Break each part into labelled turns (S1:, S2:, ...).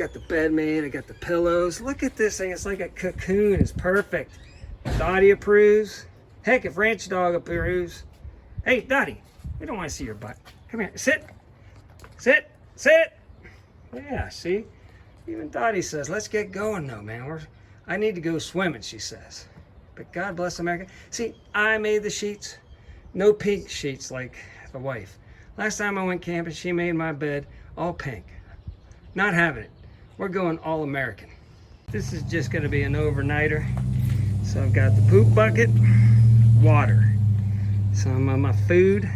S1: got the bed made, I got the pillows. Look at this thing, it's like a cocoon, it's perfect. Dottie approves. Heck, if Ranch Dog approves. Hey, Dottie, we don't want to see your butt. Come here, sit, sit, sit. Yeah, see? Even Dottie says, let's get going though, man. I need to go swimming, she says. But God bless America. See, I made the sheets. No pink sheets like the wife. Last time I went camping, she made my bed all pink. Not having it. We're going all American. This is just gonna be an overnighter. So I've got the poop bucket, water, some of my food,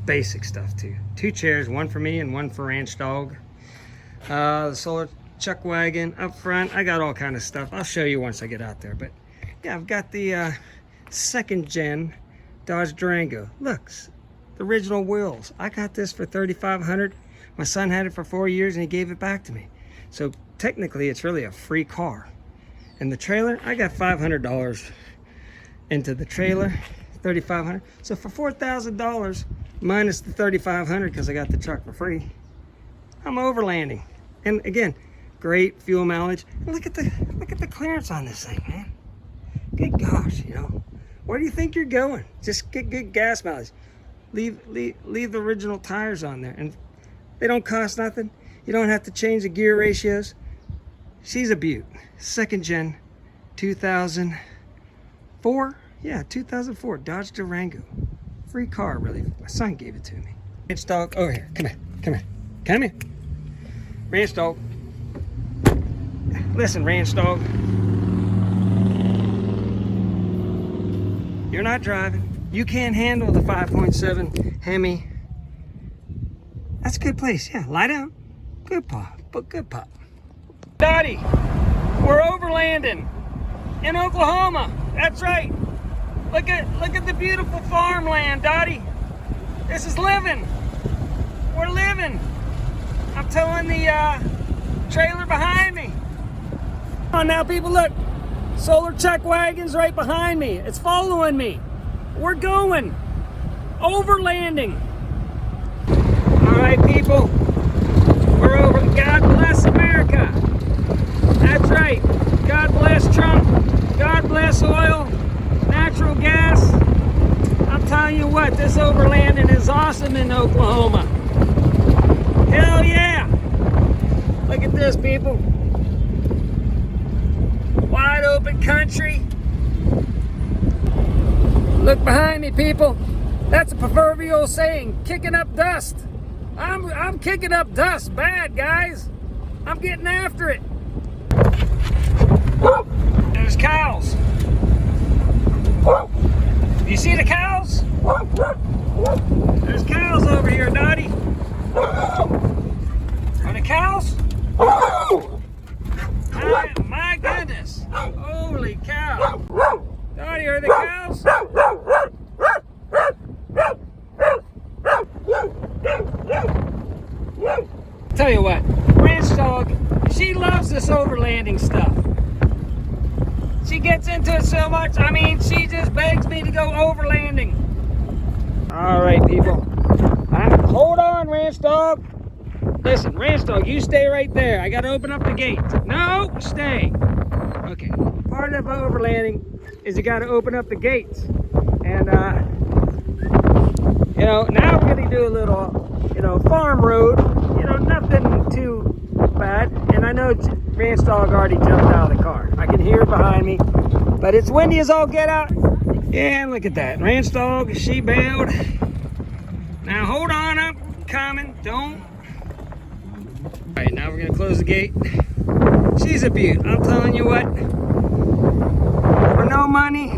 S1: basic stuff too. 2 chairs, one for me and one for Ranch Dog. The solar chuck wagon up front. I got all kind of stuff. I'll show you once I get out there. But yeah, I've got the 2nd gen Dodge Durango. Look, the original wheels. I got this for $3,500. My son had it for 4 years and he gave it back to me. So technically it's really a free car. And the trailer, I got $500 into the trailer, $3,500. So for $4,000 minus the $3,500 because I got the truck for free, I'm overlanding. And again, great fuel mileage. And look at the clearance on this thing, man. Good gosh, you know. Where do you think you're going? Just get good gas mileage. Leave the original tires on there, and they don't cost nothing. You don't have to change the gear ratios. She's a beaut. 2nd gen, 2004. Yeah, 2004 Dodge Durango. Free car, really. My son gave it to me. Ranch Dog, over here. Come here. Come here. Come here. Ranch Dog. Listen, Ranch Dog. You're not driving. You can't handle the 5.7 Hemi. That's a good place. Yeah, lie down. Good pop. But good pop. Dottie, we're overlanding in Oklahoma. That's right. Look at the beautiful farmland, Dottie. This is living. We're living. I'm towing the trailer behind me. Come on now, people, look. Solar chuck wagon's right behind me. It's following me. We're going. Overlanding. All right, people. We're over. God bless America. That's right. God bless Trump. God bless oil, natural gas. I'm telling you what, this overlanding is awesome in Oklahoma. Hell yeah. Look at this, people. Wide open country. Look behind me, people. That's a proverbial saying, kicking up dust. I'm kicking up dust bad, guys. I'm getting after it. There's cows. You see the cows? There's cows over here, Dottie. Are the cows? My goodness. Holy cow. Dottie, are the cows? Tell you what, Ranch Dog, she loves this overlanding stuff. She gets into it so much, I mean, she just begs me to go overlanding. All right, people. Hold on, Ranch Dog. Listen, Ranch Dog, you stay right there. I gotta open up the gate. No, stay. Okay, part of overlanding is you gotta open up the gates. And, you know, now we're gonna do a little, you know, farm road. You know, nothing too bad. And I know Ranch Dog already jumped out of the car. I can hear it behind me. But it's windy as all get out. Yeah, look at that. Ranch Dog, she bailed. Now hold on, I'm coming. Don't. All right, now we're gonna close the gate. She's a beaut. I'm telling you what. For no money,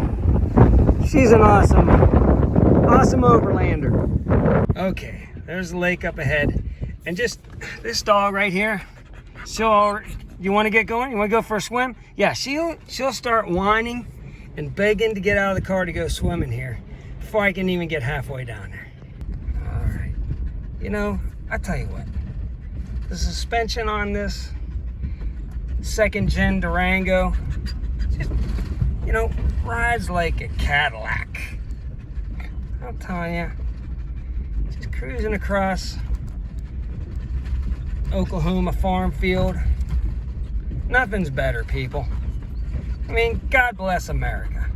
S1: she's an awesome overlander. Okay, there's the lake up ahead. And just this dog right here, you want to get going? You want to go for a swim? Yeah, she'll start whining and begging to get out of the car to go swimming here before I can even get halfway down there. All right. You know, I tell you what, the suspension on this 2nd gen Durango just, you know, rides like a Cadillac. I'm telling you, just cruising across Oklahoma farm field. Nothing's better, people. I mean, God bless America.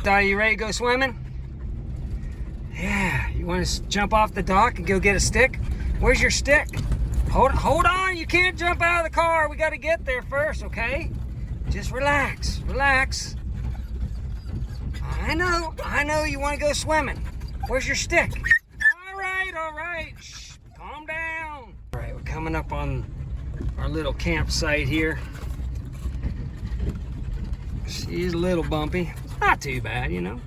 S1: Dottie, you ready to go swimming? Yeah, you want to jump off the dock and go get a stick? Where's your stick? Hold on, you can't jump out of the car. We got to get there first, okay? Just relax, relax. I know you want to go swimming. Where's your stick? All right, shh, calm down. All right, we're coming up on our little campsite here. She's a little bumpy. Not too bad, you know.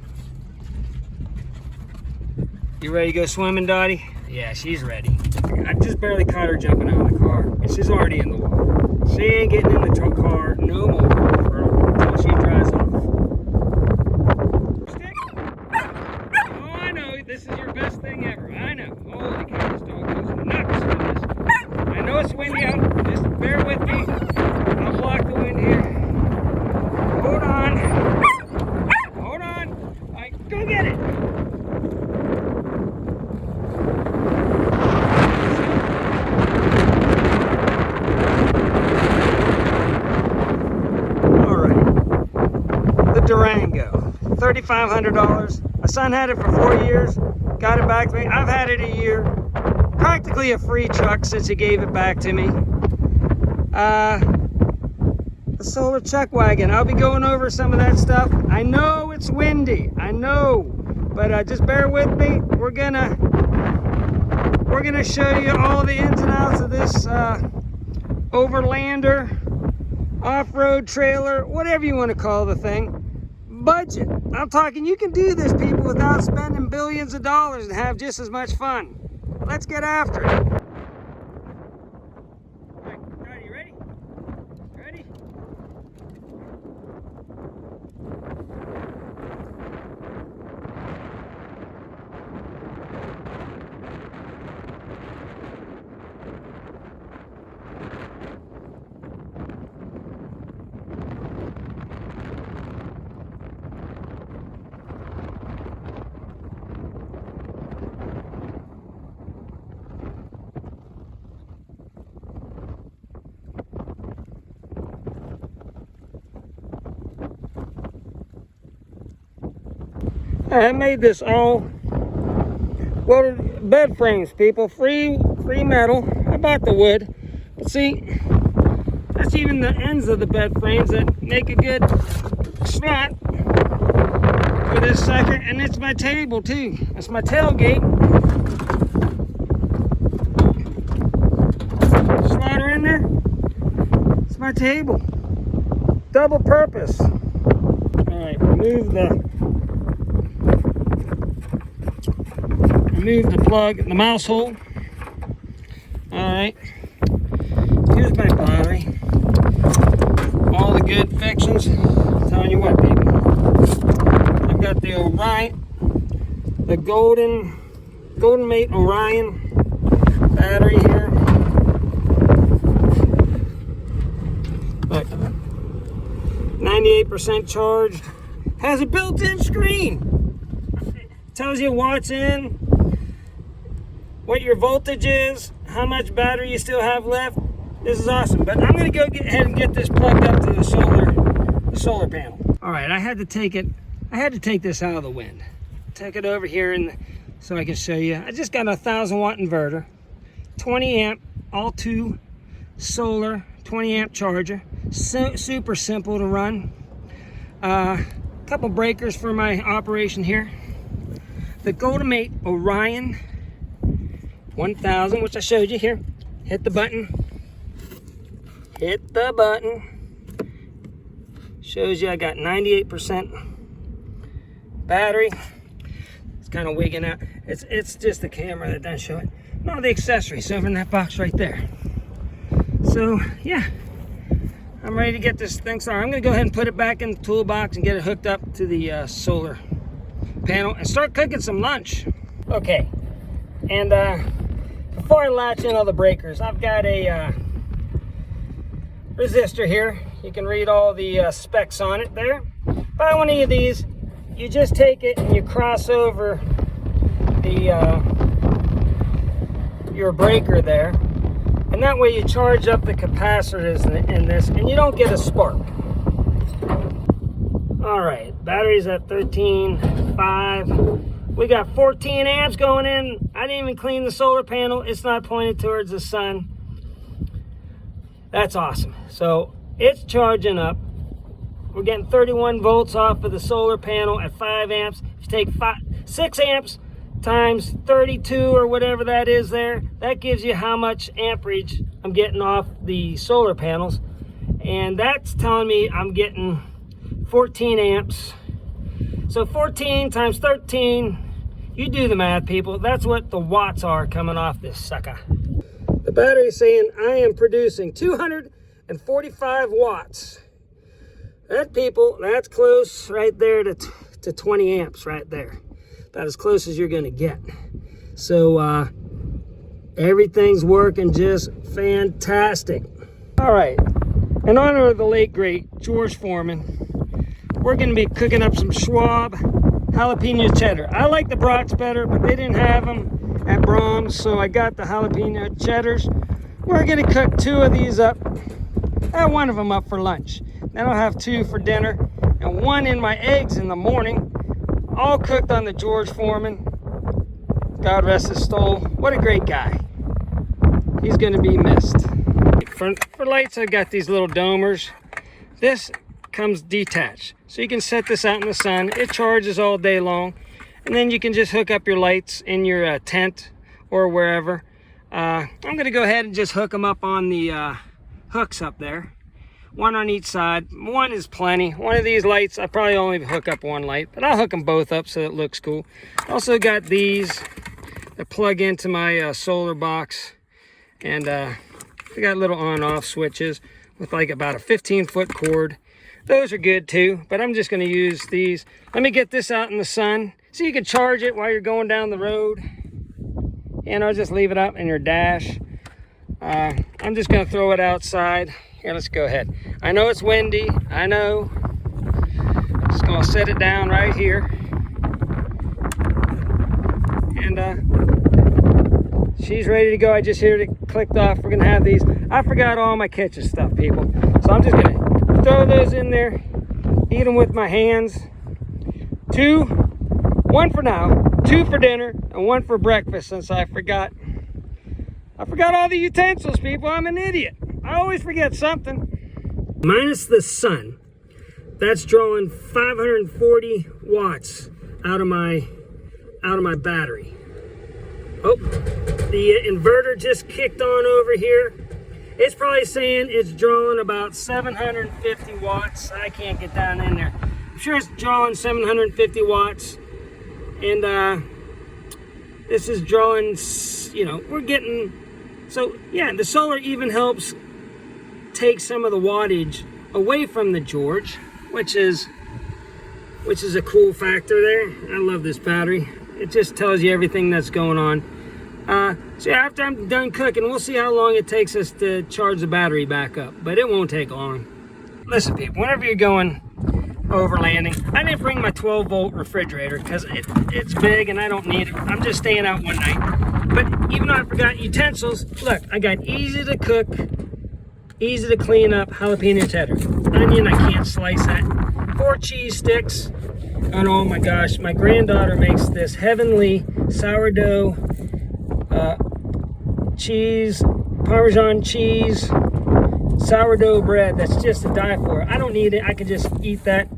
S1: You ready to go swimming, Dottie? Yeah, she's ready. I just barely caught her jumping out of the car, and she's already in the water. She ain't getting in the car no more until she dries off. Stick? Oh, I know. This is your best thing ever. I know. Holy cow, this dog goes nuts for this. I know it's windy out. Just bear with me. I'll block the wind here. Hold on. Hold on. All right, go get it. Durango, $3,500. My son had it for 4 years, got it back to me. I've had it a year. Practically a free truck since he gave it back to me. A solar chuck wagon. I'll be going over some of that stuff. I know it's windy, I know, but just bear with me. We're gonna show you all the ins and outs of this Overlander, off-road trailer, whatever you want to call the thing. Budget. I'm talking, you can do this, people, without spending billions of dollars and have just as much fun. Let's get after it. All right, are you ready? Ready? I made this all welded bed frames, people. Free metal. I bought the wood. But see, that's even the ends of the bed frames that make a good slot for this sucker. And it's my table too. It's my tailgate. Slot her in there. It's my table. Double purpose. All right, remove the plug, the mouse hole. All right, here's my battery. All the good fixings. I'm telling you what, people. I've got the Orion, the Golden Mate Orion battery here. Look, 98% charged. Has a built-in screen. Tells you what's in, what your voltage is, how much battery you still have left. This is awesome. But I'm going to go ahead and get this plugged up to the solar panel. All right, I had to take this out of the wind. Take it over here so I can show you. I just got a 1,000-watt inverter, 20 amp, all 2 solar, 20 amp charger. Super simple to run. Couple breakers for my operation here. The Golden Mate Orion 1000, which I showed you here. Hit the button. Hit the button. Shows you I got 98% battery. It's kind of wigging out. It's just the camera that doesn't show it. And all the accessories over in that box right there. So yeah, I'm ready to get this thing started. I'm going to go ahead and put it back in the toolbox and get it hooked up to the solar panel and start cooking some lunch. Okay, and before I latch in all the breakers, I've got a resistor here. You can read all the specs on it there. Buy one of these, you just take it and you cross over the your breaker there, And that way you charge up the capacitors in this and you don't get a spark. All right, battery's at 13.5. We got 14 amps going in. I didn't even clean the solar panel. It's not pointed towards the sun. That's awesome. So it's charging up. We're getting 31 volts off of the solar panel at 5 amps. If you take 6 amps times 32 or whatever that is there, that gives you how much amperage I'm getting off the solar panels. And that's telling me I'm getting 14 amps. So 14 times 13, you do the math, people. That's what the watts are coming off this sucker. The battery is saying I am producing 245 watts. That, people, that's close right there to 20 amps right there. About as close as you're gonna get. So everything's working just fantastic. All right, in honor of the late great George Foreman, we're gonna be cooking up some Schwab jalapeno cheddar. I like the brats better, but they didn't have them at Brahms, so I got the jalapeno cheddars. We're gonna cook 2 of these up. I have 1 of them up for lunch. Then I'll have 2 for dinner and 1 in my eggs in the morning. All cooked on the George Foreman. God rest his soul. What a great guy. He's gonna be missed. For lights, I've got these little domers. This comes detached. So you can set this out in the sun. It charges all day long. And then you can just hook up your lights in your tent or wherever. I'm gonna go ahead and just hook them up on the hooks up there. 1 on each side. 1 is plenty. 1 of these lights, I probably only hook up 1 light, but I'll hook them both up so it looks cool. Also got these that plug into my solar box. And they got little on-off switches with like about a 15-foot cord. Those are good too, but I'm just gonna use these. Let me get this out in the sun so you can charge it while you're going down the road. And I'll just leave it up in your dash. I'm just gonna throw it outside. Here, let's go ahead. I know it's windy, I know. Just gonna set it down right here. And she's ready to go. I just heard it clicked off. We're gonna have these. I forgot all my kitchen stuff, people. So I'm just gonna throw those in there, eat them with my hands. 1 for now, 2 for dinner, and 1 for breakfast since I forgot all the utensils, people. I'm an idiot. I always forget something. Minus the sun, that's drawing 540 watts out of my battery. Oh, the inverter just kicked on over here. It's probably saying it's drawing about 750 watts. I can't get down in there. I'm sure it's drawing 750 watts. And this is drawing, you know, we're getting, so yeah, the solar even helps take some of the wattage away from the George, which is a cool factor there. I love this battery. It just tells you everything that's going on. So yeah, after I'm done cooking, we'll see how long it takes us to charge the battery back up, but it won't take long. Listen, people, whenever you're going overlanding, I didn't bring my 12-volt refrigerator because it's big and I don't need it. I'm just staying out one night. But even though I forgot utensils, look, I got easy to cook, easy to clean up jalapeno cheddar. Onion, I can't slice that. 4 cheese sticks. And oh my gosh, my granddaughter makes this heavenly sourdough cheese, Parmesan cheese, sourdough bread that's just to die for. I don't need it. I can just eat that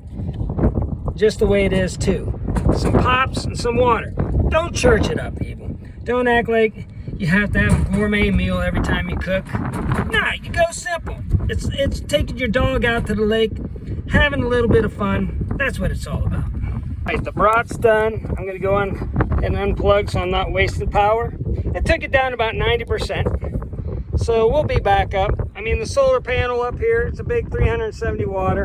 S1: just the way it is too. Some pops and some water. Don't church it up, people. Don't act like you have to have a gourmet meal every time you cook. Nah, you go simple. It's taking your dog out to the lake, having a little bit of fun. That's what it's all about. All right, the brat's done. I'm gonna go on and unplug so I'm not wasting power. It took it down about 90%. So we'll be back up. I mean, the solar panel up here, it's a big 370 watt,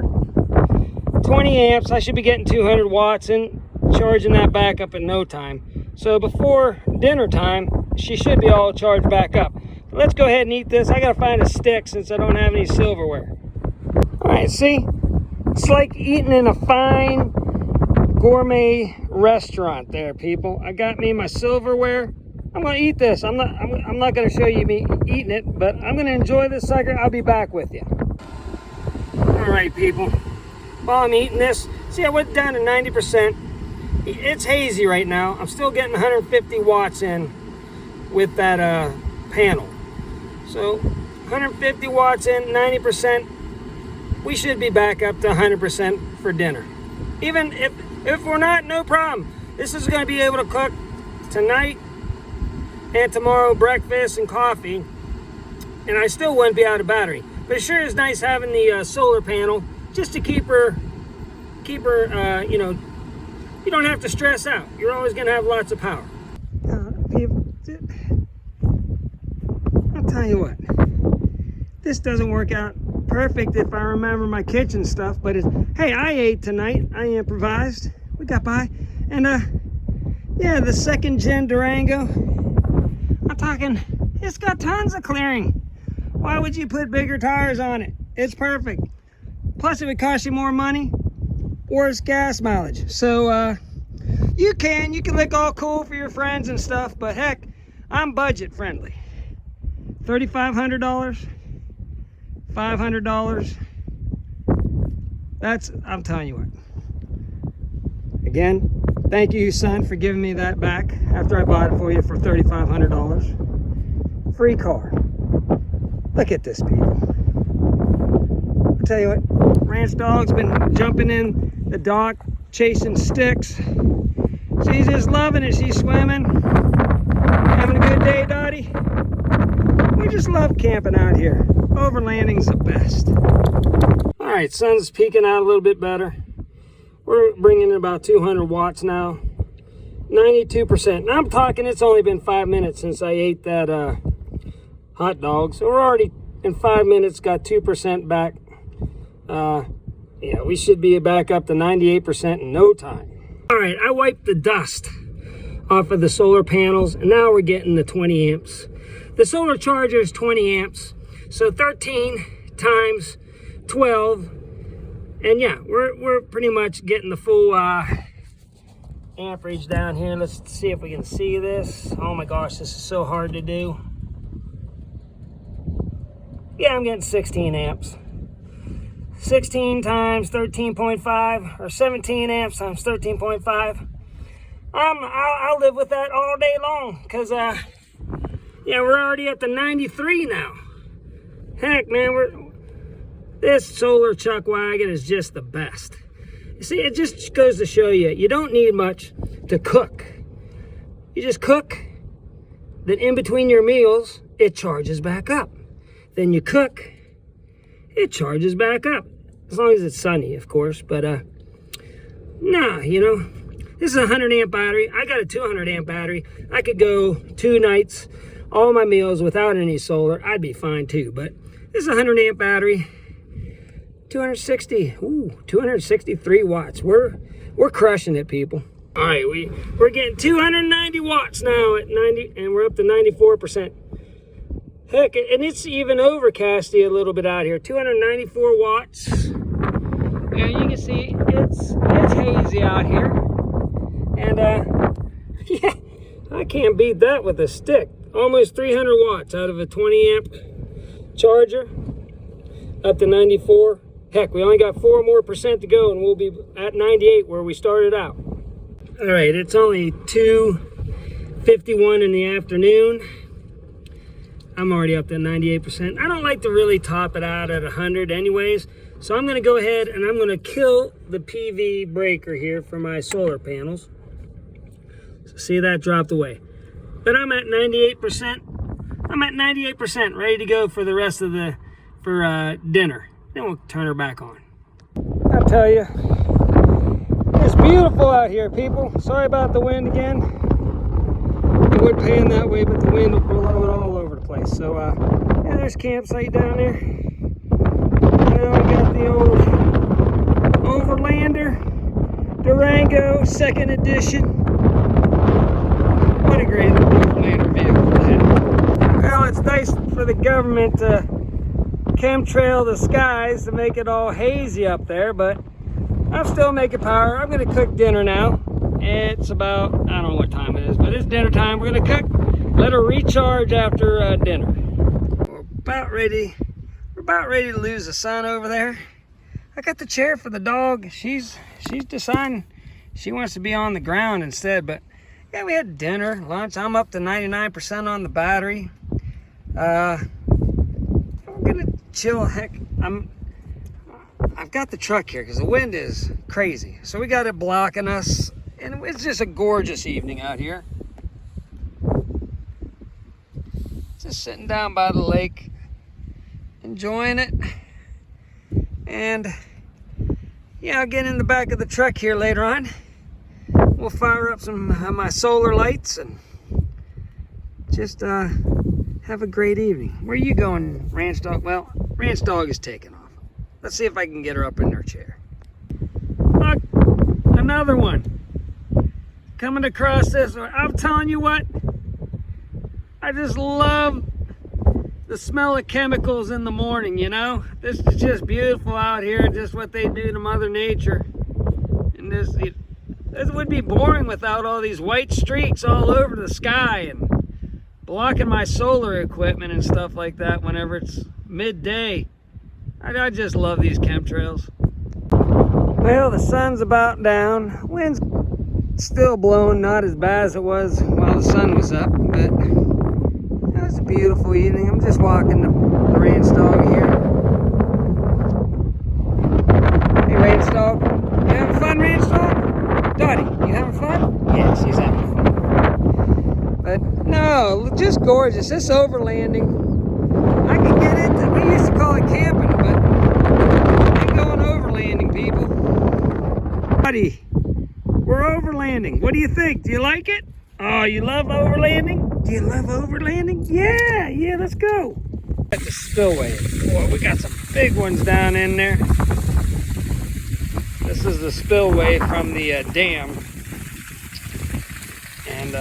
S1: 20 amps. I should be getting 200 watts and charging that back up in no time. So before dinner time, she should be all charged back up. But let's go ahead and eat this. I gotta find a stick since I don't have any silverware. All right, see? It's like eating in a fine gourmet restaurant there, people. I got me my silverware. I'm gonna eat this. I'm not gonna show you me eating it, but I'm gonna enjoy this sucker. I'll be back with you. All right, people. While I'm eating this, see, I went down to 90%. It's hazy right now. I'm still getting 150 watts in with that panel. So 150 watts in, 90%. We should be back up to 100% for dinner. Even if we're not, no problem. This is going to be able to cook tonight and tomorrow breakfast and coffee, and I still wouldn't be out of battery. But it sure is nice having the solar panel just to keep her, you know, you don't have to stress out. You're always going to have lots of power. People, I'll tell you what, this doesn't work out perfect if I remember my kitchen stuff, but hey, I ate tonight. I improvised. We got by. And yeah, the 2nd gen Durango, I'm talking, it's got tons of clearing. Why would you put bigger tires on it? It's perfect. Plus it would cost you more money, or it's gas mileage. So you can look all cool for your friends and stuff, but heck, I'm budget friendly. $3,500, $500. That's, I'm telling you what. Again, thank you, son, for giving me that back after I bought it for you for $3,500. Free car. Look at this, people. I'll tell you what, Ranch Dog's been jumping in the dock, chasing sticks. She's just loving it. She's swimming. Having a good day, Dottie. We just love camping out here. Overlanding's the best. All right, sun's peeking out a little bit better. We're bringing in about 200 watts now. 92%. Now I'm talking, it's only been 5 minutes since I ate that hot dog. So we're already in 5 minutes got 2% back. Yeah, we should be back up to 98% in no time. All right, I wiped the dust off of the solar panels, and now we're getting the 20 amps. The solar charger is 20 amps, so 13 times 12, and yeah, we're pretty much getting the full amperage down here. Let's see if we can see this. Oh my gosh, this is so hard to do. Yeah, I'm getting 16 amps. 16 times 13.5, or 17 amps times 13.5. I'll live with that all day long, because yeah, we're already at the 93 now. Heck, man, this solar chuck wagon is just the best. You see, it just goes to show you, you don't need much to cook. You just cook, then in between your meals, it charges back up. Then you cook, it charges back up. As long as it's sunny, of course, but nah, you know, this is a 100 amp battery. I got a 200 amp battery. I could go 2 nights, all my meals without any solar. I'd be fine too, but this is a 100 amp battery. 263 watts. We're crushing it, people. All right, we're getting 290 watts now at 90, and we're up to 94%. Heck, and it's even overcasty a little bit out here. 294 watts. And you can see it's hazy out here. And yeah, I can't beat that with a stick. Almost 300 watts out of a 20 amp charger. Up to 94. Heck, we only got 4 more percent to go, and we'll be at 98 where we started out. All right, it's only 2:51 in the afternoon. I'm already up to 98%. I don't like to really top it out at 100 anyways, so I'm gonna go ahead and I'm gonna kill the PV breaker here for my solar panels. So see, that dropped away. But I'm at 98%. I'm at 98%, ready to go for the rest of the, dinner. Then we'll turn her back on. I'll tell you, it's beautiful out here, people. Sorry about the wind again. It would pan that way, but the wind will blow it all over the place. So, yeah, there's campsite down there. Now we got the old Overlander Durango 2nd edition. What a great Overlander vehicle to have. Well, it's nice for the government to chemtrail the skies to make it all hazy up there, but I'm still making power. I'm gonna cook dinner now. It's about, I don't know what time it is, but it's dinner time. We're gonna cook let her recharge after dinner. We're about ready to lose the sun over there. I got the chair for the dog. She's deciding she wants to be on the ground instead, but yeah, we had dinner, lunch. I'm up to 99% on the battery. I'm gonna chill. Heck, I've got the truck here because the wind is crazy, so we got it blocking us, and it's just a gorgeous evening out here. Just sitting down by the lake, enjoying it. And yeah, I'll get in the back of the truck here later on. We'll fire up some of my solar lights and just have a great evening. Where are you going, Ranch Dog? Well, Ranch Dog is taking off. Let's see if I can get her up in her chair. Look, another one coming across this one. I'm telling you what, I just love the smell of chemicals in the morning, you know? This is just beautiful out here, just what they do to Mother Nature. And this would be boring without all these white streaks all over the sky and blocking my solar equipment and stuff like that whenever it's midday. I just love these chemtrails. Well, the sun's about down. Wind's still blowing, not as bad as it was while the sun was up, but it was a beautiful evening. I'm just walking the Ranch Dog here. Hey, Ranch Dog. You having fun, Ranch Dog? Dottie, you having fun? Yeah, she's having fun. But no, just gorgeous. This overlanding, I can get into, we used to call it camping, but I'm going overlanding, people. Dottie, we're overlanding. What do you think? Do you like it? Oh, you love overlanding? Do you love overlanding? Yeah, let's go. At the spillway. Boy, we got some big ones down in there. This is the spillway from the dam. And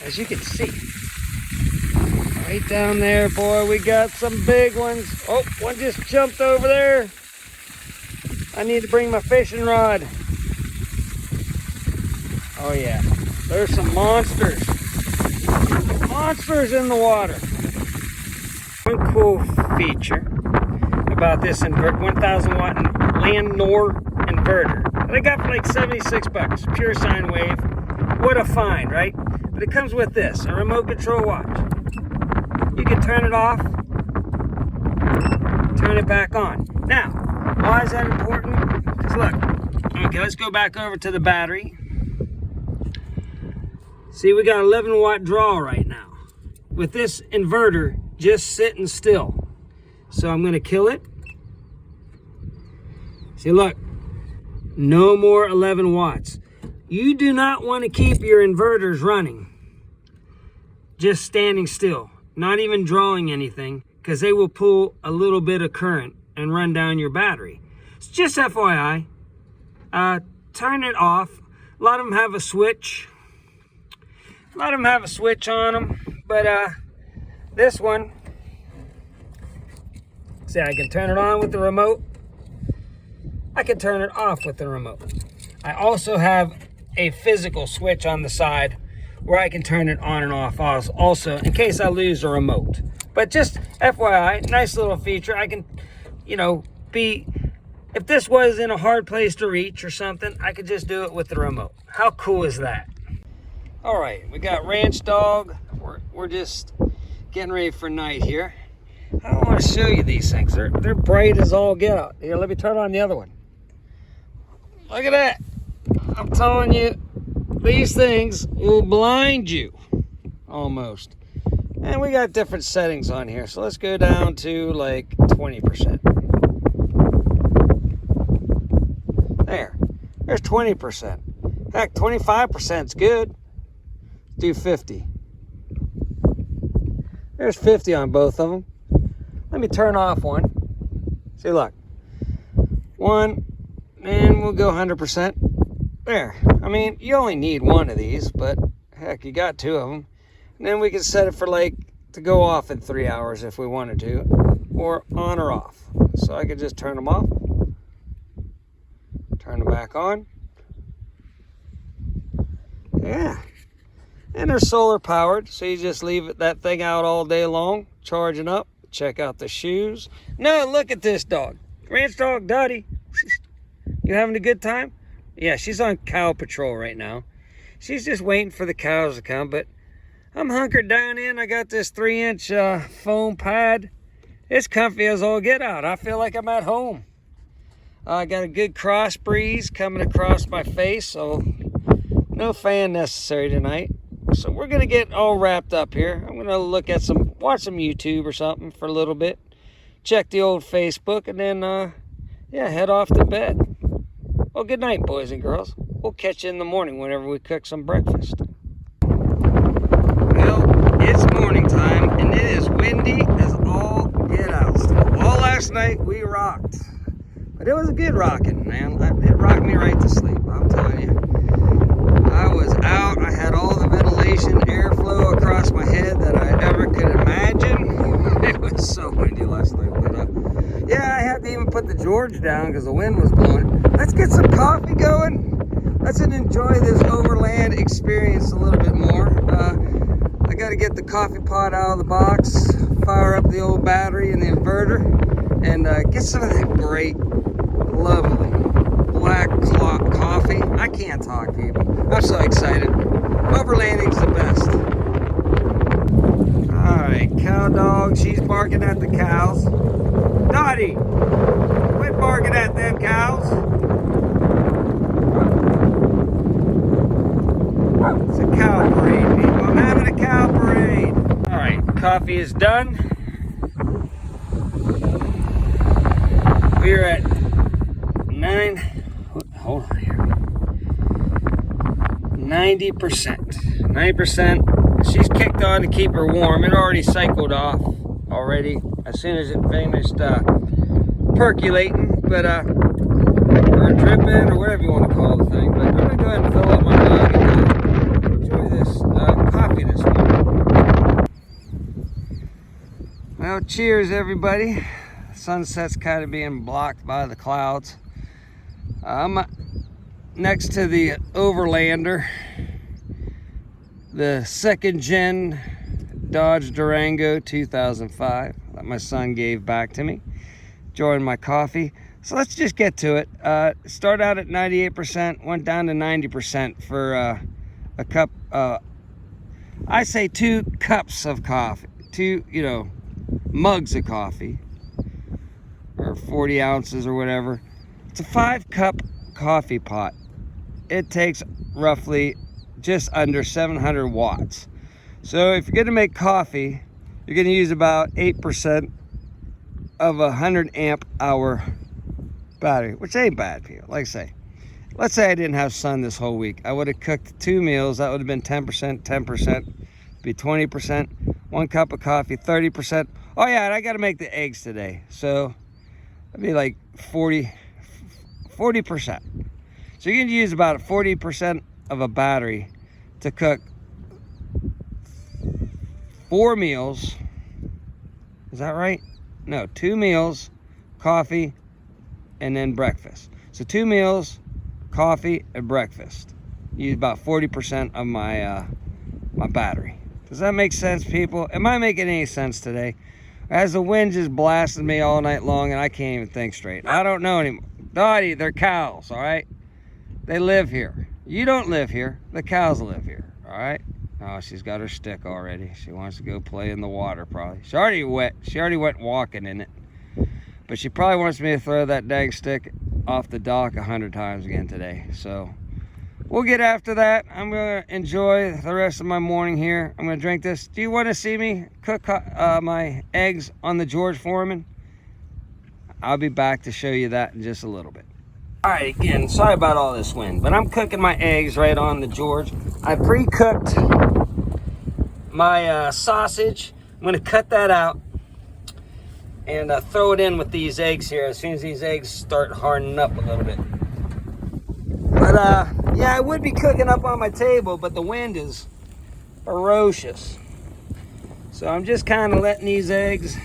S1: as you can see, right down there, boy, we got some big ones. Oh, one just jumped over there. I need to bring my fishing rod. Oh yeah, there's some monsters. Monsters in the water. One cool feature about this 1,000 watt Landnor inverter. They got for like 76 bucks. Pure sine wave. What a find, right? But it comes with this, a remote control watch. You can turn it off, turn it back on. Now, why is that important? Because look, okay, let's go back over to the battery. See, we got 11 watt draw right now with this inverter just sitting still. So I'm gonna kill it. See, look, no more 11 watts. You do not want to keep your inverters running just standing still, not even drawing anything, because they will pull a little bit of current and run down your battery. It's just FYI. Turn it off. A lot of them have a switch. A lot of them have a switch on them, but this one, see, I can turn it on with the remote. I can turn it off with the remote. I also have a physical switch on the side where I can turn it on and off also in case I lose the remote. But just FYI, nice little feature. I can, you know, if this was in a hard place to reach or something, I could just do it with the remote. How cool is that? All right, we got Ranch Dog. We're just getting ready for night here. I don't want to show you these things. They're bright as all get out. Here, let me turn on the other one. Look at that. I'm telling you, these things will blind you almost. And we got different settings on here. So let's go down to like 20%. There's 20%. Heck, 25% is good. Do 50. There's 50 on both of them. Let me turn off one. See, look. One, and we'll go 100%. There. I mean, you only need one of these, but heck, you got two of them. And then we can set it for like to go off in 3 hours if we wanted to, or on or off. So I could just turn them off, turn them back on. Yeah. And they're solar powered, so you just leave that thing out all day long, charging up. Check out the shoes. No, look at this dog. Ranch dog Dottie. You having a good time? Yeah, she's on cow patrol right now. She's just waiting for the cows to come, but I'm hunkered down in. I got this 3-inch foam pad. It's comfy as all get out. I feel like I'm at home. I got a good cross breeze coming across my face, so no fan necessary tonight. So we're gonna get all wrapped up here. I'm gonna watch some YouTube or something for a little bit. Check the old Facebook, and then yeah, head off to bed. Well, good night, boys and girls. We'll catch you in the morning whenever we cook some breakfast. Well, it's morning time, and it is windy as all get out. All last night we rocked, but it was a good rocking, man. It rocked me right to sleep, I'm telling you. I was out. I had all the ventilation, airflow across my head that I ever could imagine. It was so windy last night. But yeah, I had to even put the George down because the wind was blowing. Let's get some coffee going. Let's enjoy this Overland Experience a little bit more. I got to get the coffee pot out of the box, fire up the old battery and the inverter, and get some of that great, lovely black coffee. I can't talk, people. I'm so excited. Overlanding's the best. Alright, cow dog, she's barking at the cows. Dottie, quit barking at them cows. It's a cow parade, people. I'm having a cow parade. Alright, coffee is done. We're at 90%. 90%. She's kicked on to keep her warm. It already cycled off already as soon as it finished percolating, but or dripping, or whatever you want to call the thing. But I'm gonna go ahead and fill up my mug and enjoy this coffee this morning. Well, cheers, everybody. Sunset's kind of being blocked by the clouds. I'm next to the Overlander, the 2nd gen Dodge Durango 2005 that my son gave back to me. Enjoying my coffee. So let's just get to it. Start out at 98%, went down to 90% for a cup. I say 2 cups of coffee, 2 mugs of coffee, or 40 ounces or whatever. It's a 5-cup coffee pot. It takes roughly just under 700 watts. So if you're going to make coffee, you're going to use about 8% of a 100 amp hour battery, which ain't bad, people. Like I say, let's say I didn't have sun this whole week. I would have cooked 2 meals. That would have been 10%, be 20%. 1 cup of coffee, 30%. Oh yeah, and I got to make the eggs today. So it'd be like 40%. So you're going to use about 40% of a battery to cook 4 meals. Is that right? No, 2 meals, coffee, and then breakfast. So 2 meals, coffee, and breakfast. Use about 40% of my my battery. Does that make sense, people? Am I making any sense today? As the wind just blasted me all night long and I can't even think straight. I don't know anymore. Dottie, they're cows, all right? They live here. You don't live here. The cows live here, all right? Oh, she's got her stick already. She wants to go play in the water, probably. She already went walking in it. But she probably wants me to throw that dang stick off the dock 100 times again today. So we'll get after that. I'm going to enjoy the rest of my morning here. I'm going to drink this. Do you want to see me cook my eggs on the George Foreman? I'll be back to show you that in just a little bit. All right, again, sorry about all this wind, but I'm cooking my eggs right on the George. I pre-cooked my sausage. I'm going to cut that out and throw it in with these eggs here as soon as these eggs start hardening up a little bit. But yeah, I would be cooking up on my table, but the wind is ferocious. So I'm just kind of letting these eggs,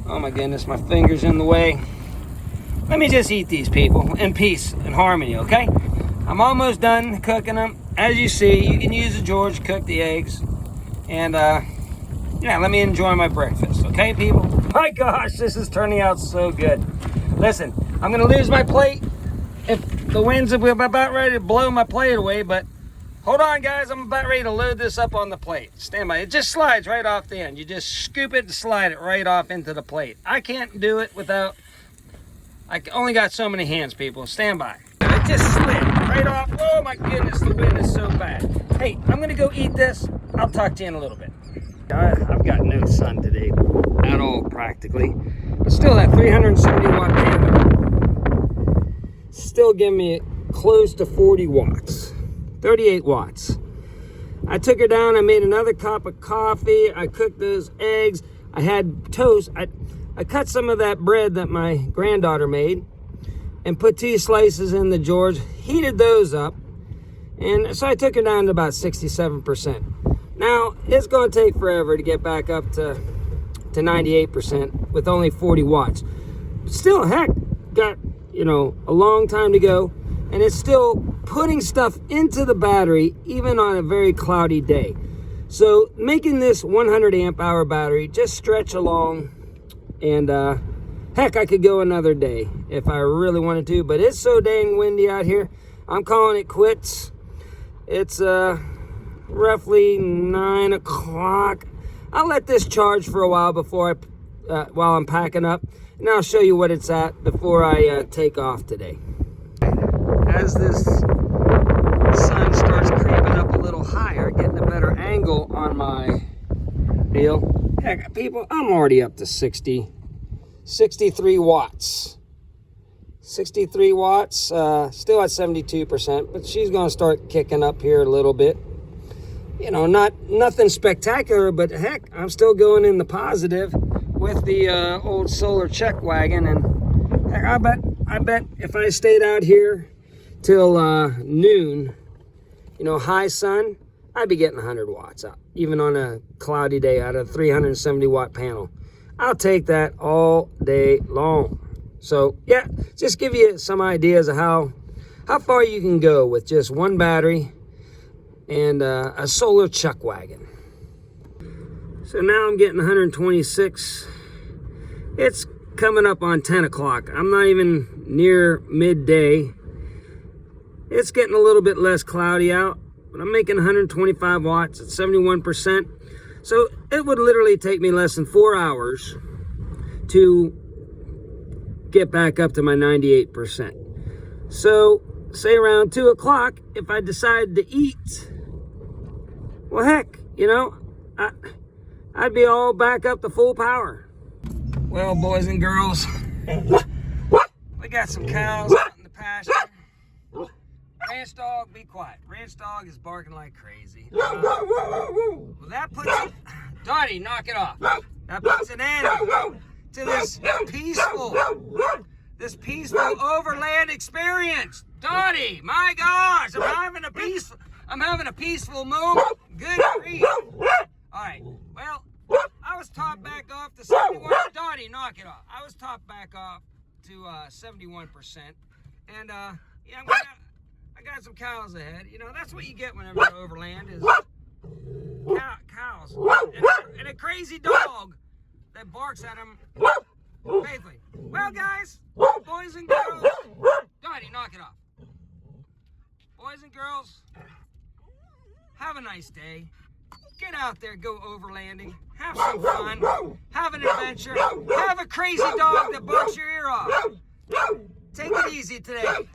S1: oh my goodness, my finger's in the way. Let me just eat these, people, in peace and harmony, okay? I'm almost done cooking them, as you see, you can use the George to cook the eggs. And yeah, let me enjoy my breakfast, okay, people? My gosh, this is turning out so good. Listen, I'm gonna lose my plate if the wind's about ready to blow my plate away, but hold on, guys, I'm about ready to load this up on the plate. Stand by. It just slides right off the end. You just scoop it and slide it right off into the plate. I can't do it without, I only got so many hands, people. Stand by. It just slid right off. Oh my goodness, the wind is so bad. Hey, I'm gonna go eat this. I'll talk to you in a little bit. I've got no sun today at all, practically. But still, that 370 watt panel still giving me close to 40 watts. 38 watts. I took her down. I made another cup of coffee. I cooked those eggs. I had toast. I cut some of that bread that my granddaughter made and put 2 slices in the George, heated those up, and so I took her down to about 67%. Now, it's going to take forever to get back up to 98% with only 40 watts. Still, heck, got, you know, a long time to go, and it's still putting stuff into the battery even on a very cloudy day. So making this 100 amp hour battery just stretch along, and heck, I could go another day if I really wanted to, but it's so dang windy out here. I'm calling it quits. It's roughly 9 o'clock. I'll let this charge for a while before while I'm packing up, and I'll show you what it's at before I take off today. As this sun starts creeping up a little higher, getting a better angle on my deal. Heck, people, I'm already up to 63 watts. 63 watts, still at 72%, but she's gonna start kicking up here a little bit. You know, nothing spectacular, but heck, I'm still going in the positive with the old solar check wagon. And heck, I bet if I stayed out here till noon, you know, high sun, I'd be getting 100 watts up, even on a cloudy day out of a 370 watt panel. I'll take that all day long. So yeah, just give you some ideas of how far you can go with just one battery and a solar chuck wagon. So now I'm getting 126. It's coming up on 10 o'clock. I'm not even near midday. It's getting a little bit less cloudy out, but I'm making 125 watts at 71%. So it would literally take me less than 4 hours to get back up to my 98%. So say around 2 o'clock, if I decide to eat, well, heck, you know, I'd be all back up to full power. Well, boys and girls, we got some cows out in the pasture. Ranch dog, be quiet. Ranch dog is barking like crazy. Well, that puts it, Dottie, knock it off. That puts an end to this peaceful overland experience. Dottie, my gosh, I'm having a peaceful moment. Good grief. All right, well, I was topped back off to 71. Dottie, knock it off. I was topped back off to 71%. And yeah, I got some cows ahead. You know, that's what you get whenever you're overland is cows. And a crazy dog that barks at them faithfully. Well, guys, boys and girls, Dottie, knock it off. Boys and girls, have a nice day. Get out there, go overlanding, have some fun, have an adventure, have a crazy dog that barks your ear off. Take it easy today.